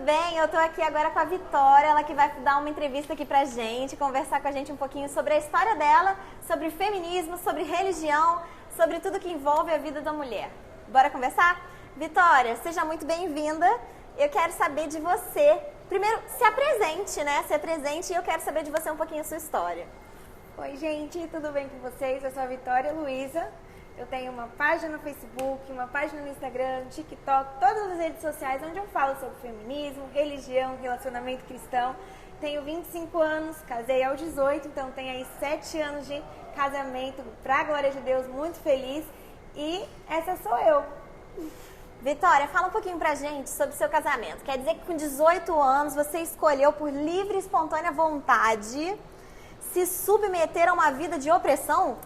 bem? Eu tô aqui agora com a Vitória, ela que vai dar uma entrevista aqui pra gente, conversar com a gente um pouquinho sobre a história dela, sobre feminismo, sobre religião, sobre tudo que envolve a vida da mulher. Bora conversar? Vitória, seja muito bem-vinda. Eu quero saber de você. Primeiro, se apresente, né? Se apresente e eu quero saber de você um pouquinho a sua história. Oi, gente, tudo bem com vocês? Eu sou a Vitória Luiza. Eu tenho uma página no Facebook, uma página no Instagram, no TikTok, todas as redes sociais onde eu falo sobre feminismo, religião, relacionamento cristão. Tenho 25 anos, casei aos 18, então tenho aí 7 anos de casamento, pra glória de Deus, muito feliz. E essa sou eu. Vitória, fala um pouquinho pra gente sobre o seu casamento. Quer dizer que com 18 anos você escolheu por livre e espontânea vontade se submeter a uma vida de opressão?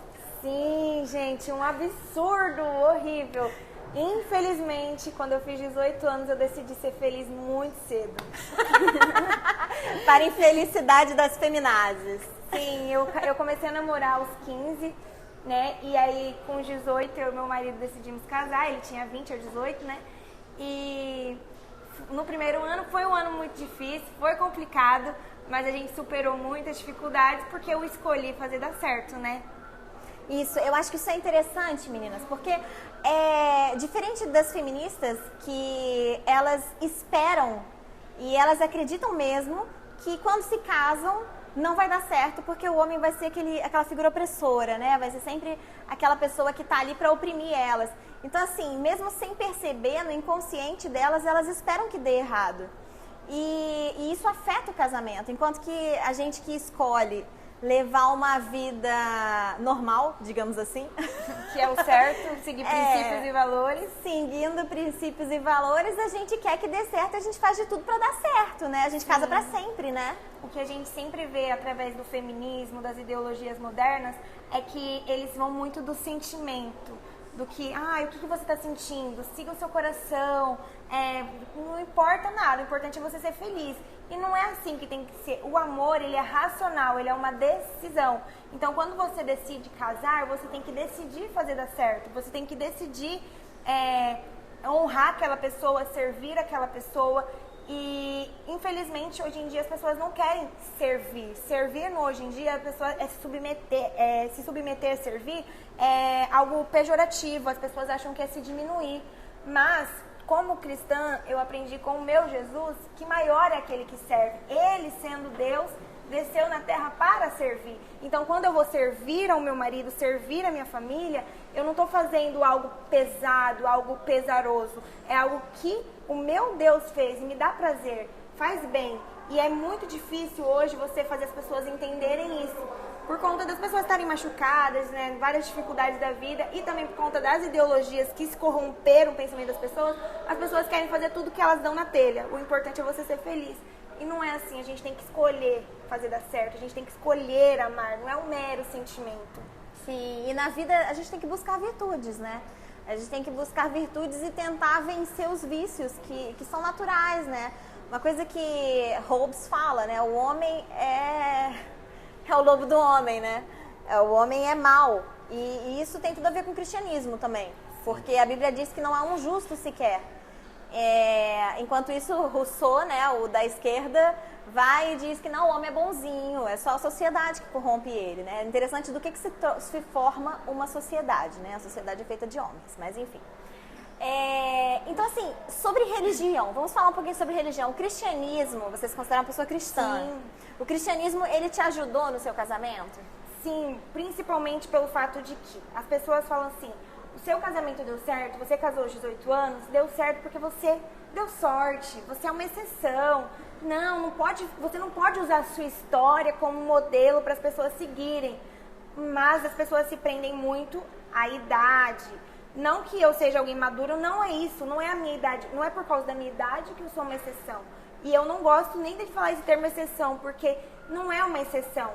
Sim, gente, um absurdo, horrível. Infelizmente, quando eu fiz 18 anos, eu decidi ser feliz muito cedo. Para a infelicidade das feminazes. Sim, eu comecei a namorar aos 15, né? E aí, com os 18, eu e meu marido decidimos casar. Ele tinha 20 ou 18, né? E no primeiro ano foi um ano muito difícil, foi complicado, mas a gente superou muitas dificuldades porque eu escolhi fazer dar certo, né? Isso, eu acho que isso é interessante, meninas, porque diferente das feministas que elas esperam e elas acreditam mesmo que quando se casam não vai dar certo porque o homem vai ser aquela figura opressora, né? Vai ser sempre aquela pessoa que tá ali para oprimir elas. Então, assim, mesmo sem perceber, no inconsciente delas, elas esperam que dê errado. E isso afeta o casamento, enquanto que a gente que escolhe levar uma vida normal, digamos assim. Que é o certo, seguir princípios e valores. Seguindo princípios e valores, a gente quer que dê certo, a gente faz de tudo pra dar certo, né? A gente casa pra sempre, né? O que a gente sempre vê através do feminismo, das ideologias modernas, é que eles vão muito do sentimento. Do que, o que você está sentindo? Siga o seu coração, não importa nada, o importante é você ser feliz. E não é assim que tem que ser. O amor, ele é racional, ele é uma decisão. Então, quando você decide casar, você tem que decidir fazer dar certo. Você tem que decidir honrar aquela pessoa, servir aquela pessoa. E, infelizmente, hoje em dia as pessoas não querem servir. Servir hoje em dia, a pessoa se submeter a servir é algo pejorativo. As pessoas acham que é se diminuir. Mas, como cristã, eu aprendi com o meu Jesus que maior é aquele que serve. Ele, sendo Deus, desceu na terra para servir. Então, quando eu vou servir ao meu marido, servir a minha família, eu não estou fazendo algo pesado, algo pesaroso. É algo que o meu Deus fez e me dá prazer, faz bem. E é muito difícil hoje você fazer as pessoas entenderem isso. Por conta das pessoas estarem machucadas, né, várias dificuldades da vida e também por conta das ideologias que se corromperam o pensamento das pessoas, as pessoas querem fazer tudo que elas dão na telha. O importante é você ser feliz. E não é assim, a gente tem que escolher fazer dar certo, a gente tem que escolher amar, não é um mero sentimento. Sim, e na vida a gente tem que buscar virtudes, né? A gente tem que buscar virtudes e tentar vencer os vícios que são naturais, né? Uma coisa que Hobbes fala, né? O homem é o lobo do homem, né? O homem é mau. E isso tem tudo a ver com o cristianismo também. Porque a Bíblia diz que não há um justo sequer. Enquanto isso, Rousseau, né, o da esquerda, vai e diz que não, o homem é bonzinho, é só a sociedade que corrompe ele, né? É interessante do que se forma uma sociedade, né? A sociedade é feita de homens, mas enfim. Então, assim, sobre religião, vamos falar um pouquinho sobre religião. O cristianismo, você se considera uma pessoa cristã? Sim. O cristianismo, ele te ajudou no seu casamento? Sim, principalmente pelo fato de que as pessoas falam assim, o seu casamento deu certo, você casou aos 18 anos, deu certo porque você deu sorte, você é uma exceção. Não pode, você não pode usar a sua história como modelo para as pessoas seguirem. Mas as pessoas se prendem muito à idade. Não que eu seja alguém maduro, não é isso, não é a minha idade, não é por causa da minha idade que eu sou uma exceção. E eu não gosto nem de falar esse termo exceção, porque não é uma exceção.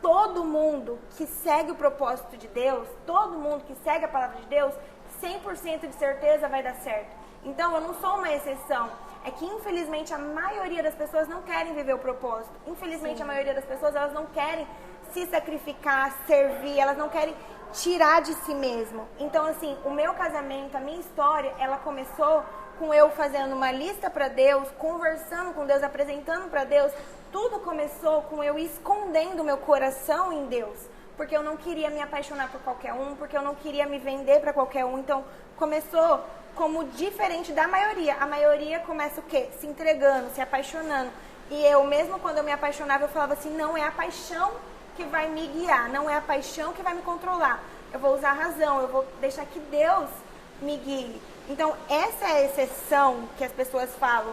Todo mundo que segue o propósito de Deus, todo mundo que segue a palavra de Deus, 100% de certeza vai dar certo. Então, eu não sou uma exceção. É que, infelizmente, a maioria das pessoas não querem viver o propósito. Infelizmente, Sim. A maioria das pessoas, elas não querem se sacrificar, servir, elas não querem tirar de si mesmo. Então, assim, o meu casamento, a minha história, ela começou com eu fazendo uma lista para Deus, conversando com Deus, apresentando para Deus. Tudo começou com eu escondendo meu coração em Deus. Porque eu não queria me apaixonar por qualquer um, porque eu não queria me vender para qualquer um. Então, começou como diferente da maioria. A maioria começa o quê? Se entregando, se apaixonando. E eu, mesmo quando eu me apaixonava, eu falava assim, não é a paixão que vai me guiar, não é a paixão que vai me controlar. Eu vou usar a razão, eu vou deixar que Deus me guie. Então, essa é a exceção que as pessoas falam.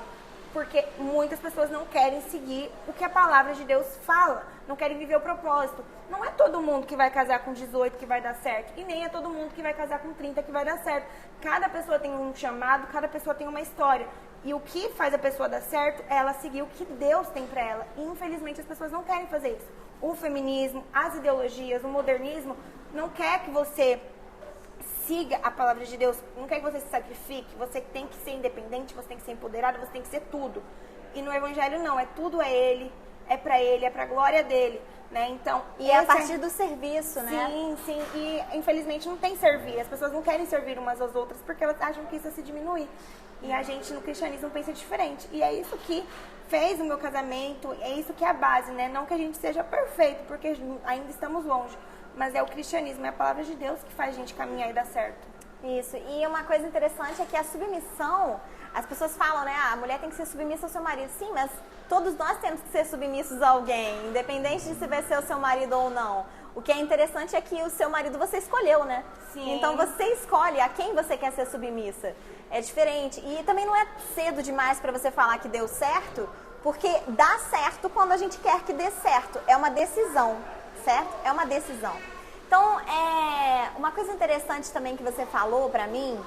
Porque muitas pessoas não querem seguir o que a palavra de Deus fala, não querem viver o propósito. Não é todo mundo que vai casar com 18 que vai dar certo, e nem é todo mundo que vai casar com 30 que vai dar certo. Cada pessoa tem um chamado, cada pessoa tem uma história. E o que faz a pessoa dar certo é ela seguir o que Deus tem pra ela. E infelizmente as pessoas não querem fazer isso. O feminismo, as ideologias, o modernismo não quer que você siga a palavra de Deus, não quer que você se sacrifique, você tem que ser independente, você tem que ser empoderado, você tem que ser tudo. E no Evangelho não, tudo é Ele, é pra glória dele, né? Então, e é a partir do serviço, né? Sim, sim, e infelizmente não tem servir, as pessoas não querem servir umas às outras porque elas acham que isso é se diminuir. E a gente no cristianismo pensa diferente, e é isso que fez o meu casamento, é isso que é a base, né? Não que a gente seja perfeito, porque ainda estamos longe. Mas é o cristianismo, é a palavra de Deus que faz a gente caminhar e dar certo. Isso, e uma coisa interessante é que a submissão, as pessoas falam, né, a mulher tem que ser submissa ao seu marido. Sim, mas todos nós temos que ser submissos a alguém, independente de se vai ser o seu marido ou não. O que é interessante é que o seu marido você escolheu, né? Sim. Então você escolhe a quem você quer ser submissa. É diferente. E também não é cedo demais para você falar que deu certo, porque dá certo quando a gente quer que dê certo. É uma decisão, certo? É uma decisão. Então, uma coisa interessante também que você falou pra mim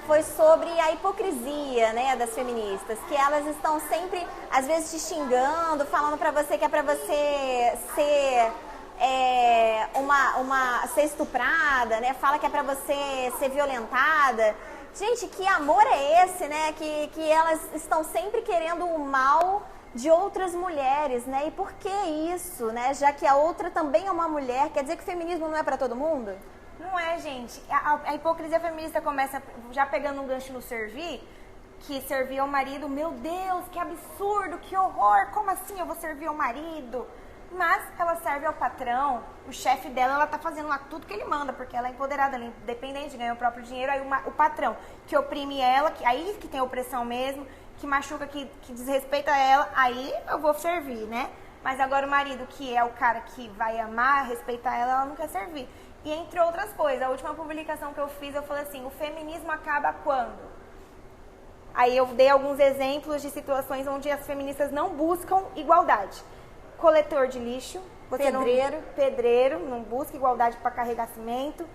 foi sobre a hipocrisia, né, das feministas, que elas estão sempre, às vezes, te xingando, falando pra você que é pra você ser ser estuprada, né? Fala que é pra você ser violentada. Gente, que amor é esse, né? Que elas estão sempre querendo o mal de outras mulheres, né? E por que isso, né? Já que a outra também é uma mulher, quer dizer que o feminismo não é pra todo mundo? Não é, gente. A hipocrisia feminista começa já pegando um gancho no servir, que servir ao marido, meu Deus, que absurdo, que horror, como assim eu vou servir ao marido? Mas ela serve ao patrão, o chefe dela, ela tá fazendo lá tudo que ele manda, porque ela é empoderada, ela é independente, ganha o próprio dinheiro, aí o patrão que oprime ela, aí que tem opressão mesmo, que machuca, que desrespeita ela, aí eu vou servir, né? Mas agora o marido, que é o cara que vai amar, respeitar ela não quer servir. E entre outras coisas, a última publicação que eu fiz, eu falei assim, o feminismo acaba quando? Aí eu dei alguns exemplos de situações onde as feministas não buscam igualdade. Coletor de lixo, pedreiro, não busca igualdade para carregar cimento,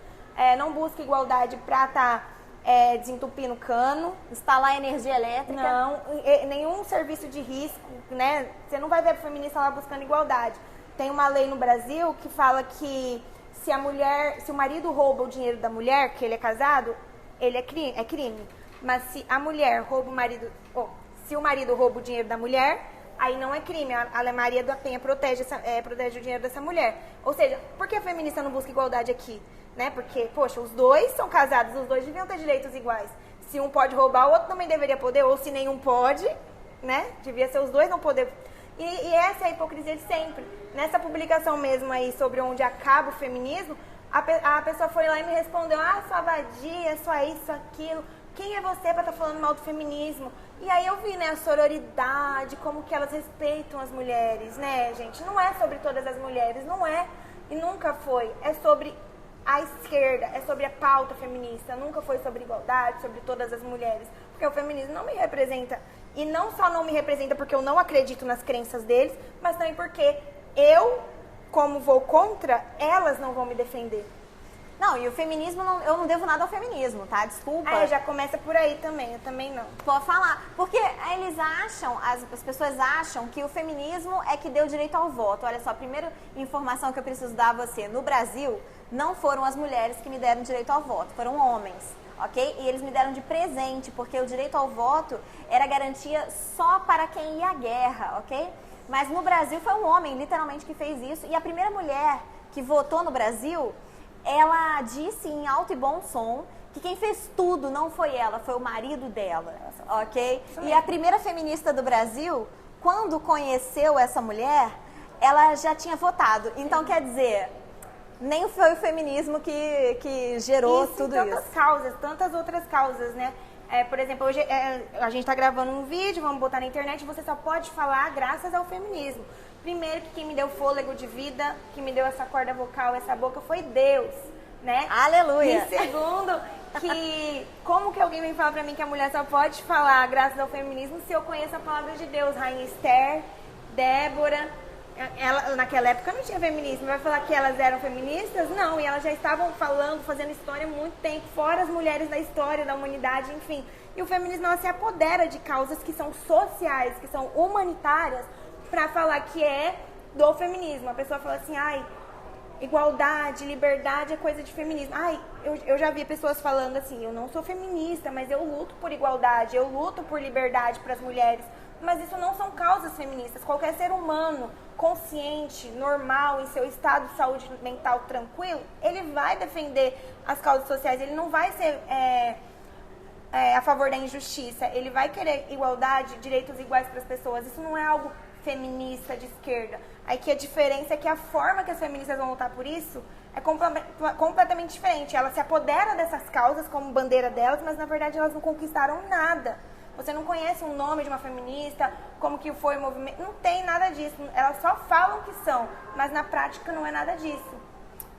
não busca igualdade para estar desentupindo cano, instalar energia elétrica. Não, nenhum serviço de risco, né? Você não vai ver a feminista lá buscando igualdade. Tem uma lei no Brasil que fala que se o marido rouba o dinheiro da mulher, que ele é casado, ele é crime. Mas se a mulher rouba se o marido rouba o dinheiro da mulher, aí não é crime. A Lei Maria da Penha protege o dinheiro dessa mulher. Ou seja, por que a feminista não busca igualdade aqui? Né? Porque, poxa, os dois são casados, os dois deviam ter direitos iguais. Se um pode roubar, o outro também deveria poder, ou se nenhum pode, né? Devia ser os dois não poder. E essa é a hipocrisia de sempre. Nessa publicação mesmo aí sobre onde acaba o feminismo, a pessoa foi lá e me respondeu, sua vadia, só isso, aquilo. Quem é você para estar falando mal do feminismo? E aí eu vi, né, a sororidade, como que elas respeitam as mulheres, né, gente? Não é sobre todas as mulheres, não é e nunca foi. É sobre a esquerda, é sobre a pauta feminista, nunca foi sobre igualdade, sobre todas as mulheres. Porque o feminismo não me representa. E não só não me representa porque eu não acredito nas crenças deles, mas também porque eu, como vou contra, elas não vão me defender. Não, e o feminismo, eu não devo nada ao feminismo, tá? Desculpa. Já começa por aí também, eu também não. Pode falar. Porque eles acham, as pessoas acham que o feminismo é que deu direito ao voto. Olha só, a primeira informação que eu preciso dar a você. No Brasil, não foram as mulheres que me deram direito ao voto, foram homens, ok? E eles me deram de presente, porque o direito ao voto era garantia só para quem ia à guerra, ok? Mas no Brasil foi um homem, literalmente, que fez isso. E a primeira mulher que votou no Brasil... ela disse em alto e bom som que quem fez tudo não foi ela, foi o marido dela, ok? E a primeira feminista do Brasil, quando conheceu essa mulher, ela já tinha votado. Então, quer dizer, nem foi o feminismo que gerou tudo isso. Tantas causas, tantas outras causas, né? Por exemplo, hoje a gente está gravando um vídeo, vamos botar na internet, você só pode falar graças ao feminismo. Primeiro, que quem me deu fôlego de vida, que me deu essa corda vocal, essa boca, foi Deus, né? Aleluia! E segundo, que como que alguém vem falar pra mim que a mulher só pode falar graças ao feminismo se eu conheço a palavra de Deus? Rainha Esther, Débora, naquela época não tinha feminismo. Vai falar que elas eram feministas? Não, e elas já estavam falando, fazendo história há muito tempo, fora as mulheres da história, da humanidade, enfim. E o feminismo, ela se apodera de causas que são sociais, que são humanitárias, pra falar que é do feminismo. A pessoa fala assim, ai, igualdade, liberdade é coisa de feminismo. Ai, eu já vi pessoas falando assim, eu não sou feminista, mas eu luto por igualdade, eu luto por liberdade para as mulheres. Mas isso não são causas feministas. Qualquer ser humano consciente, normal, em seu estado de saúde mental tranquilo, ele vai defender as causas sociais, ele não vai ser a favor da injustiça, ele vai querer igualdade, direitos iguais para as pessoas. Isso não é algo feminista de esquerda. Aí que a diferença é que a forma que as feministas vão lutar por isso é completamente diferente. Elas se apoderam dessas causas como bandeira delas, mas na verdade elas não conquistaram nada. Você não conhece o nome de uma feminista, como que foi o movimento, não tem nada disso. Elas só falam que são, mas na prática não é nada disso.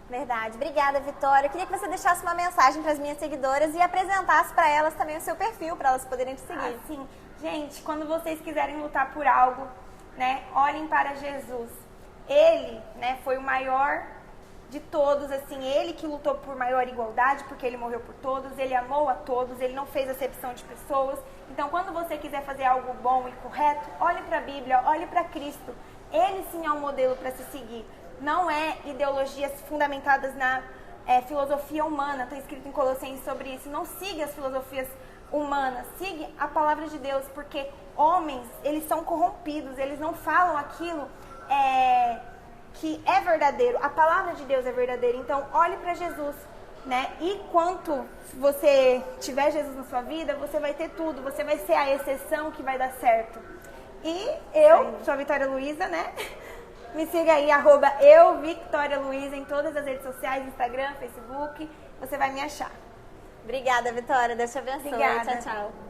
Verdade. Obrigada, Vitória. Eu queria que você deixasse uma mensagem para as minhas seguidoras e apresentasse para elas também o seu perfil, para elas poderem te seguir. Sim. Gente, quando vocês quiserem lutar por algo, né, olhem para Jesus. Ele, né, foi o maior de todos, assim, ele que lutou por maior igualdade, porque ele morreu por todos, ele amou a todos, ele não fez acepção de pessoas. Então, quando você quiser fazer algo bom e correto, olhe para a Bíblia, olhe para Cristo. Ele sim é um modelo para se seguir. Não é ideologias fundamentadas na filosofia humana. Está escrito em Colossenses sobre isso. Não siga as filosofias humanas, siga a palavra de Deus, porque homens, eles são corrompidos, eles não falam aquilo que é verdadeiro. A palavra de Deus é verdadeira. Então, olhe para Jesus, né? E quanto você tiver Jesus na sua vida, você vai ter tudo. Você vai ser a exceção que vai dar certo. E eu sou a Vitória Luiza, né? Me siga aí, @euvictorialuiza em todas as redes sociais, Instagram, Facebook. Você vai me achar. Obrigada, Vitória. Deus te abençoe. Obrigada. Tchau, tchau.